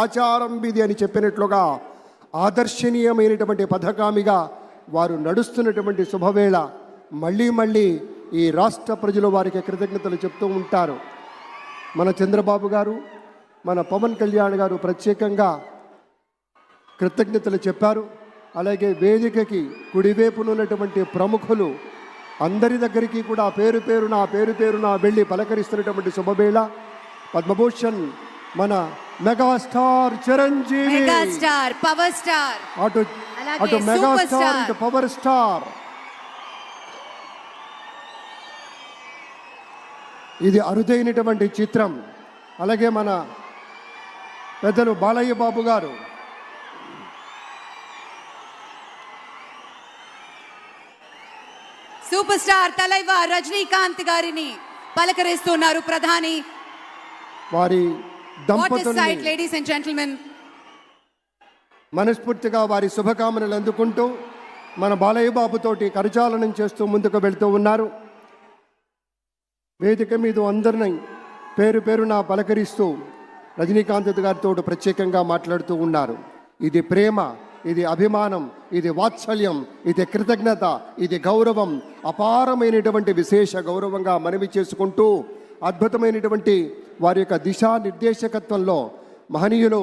ఆచారం విధి అని చెప్పినట్లుగా ఆదర్శనీయమైనటువంటి పథకామిగా వారు నడుస్తున్నటువంటి శుభవేళ మళ్ళీ మళ్ళీ ఈ రాష్ట్ర ప్రజలు వారికి కృతజ్ఞతలు చెప్తూ ఉంటారు. మన చంద్రబాబు గారు, మన పవన్ కళ్యాణ్ గారు ప్రత్యేకంగా కృతజ్ఞతలు చెప్పారు. అలాగే వేదికకి కుడివైపునున్నటువంటి ప్రముఖులు అందరి దగ్గరికి కూడా పేరు పేరున వెళ్ళి పలకరిస్తున్నటువంటి శుభవేళ పద్మభూషణ్ మన megastar Chiranjeevi, megastar power star, అటు మెగాస్టార్ ఇటు పవర్ స్టార్. ఇది అరుదైనటువంటి చిత్రం. అలాగే మన పెద్దలు బాలయ్య బాబు గారు, సూపర్ స్టార్ తలైవర్ రజనీకాంత్ గారిని పలకరిస్తున్నారు ప్రధాని. వారి దంపతుల్ని లేడీస్ అండ్ జెంటిల్మెన్ మనస్ఫూర్తిగా వారి శుభకామనలు అందుకుంటూ మన బాలయ్య బాబుతోటి కరచాలనం చేస్తూ ముందుకు వెళ్తూ ఉన్నారు. వేదిక మీద అందరినీ పేరున పలకరిస్తూ రజనీకాంత్ గారితో ప్రత్యేకంగా మాట్లాడుతూ ఉన్నారు. ఇది ప్రేమ, ఇది అభిమానం, ఇది వాత్సల్యం, ఇది కృతజ్ఞత, ఇది గౌరవం, అపారమైనటువంటి విశేష గౌరవంగా మనవి చేసుకుంటూ అద్భుతమైనటువంటి వారి యొక్క దిశానిర్దేశకత్వంలో మహనీయులు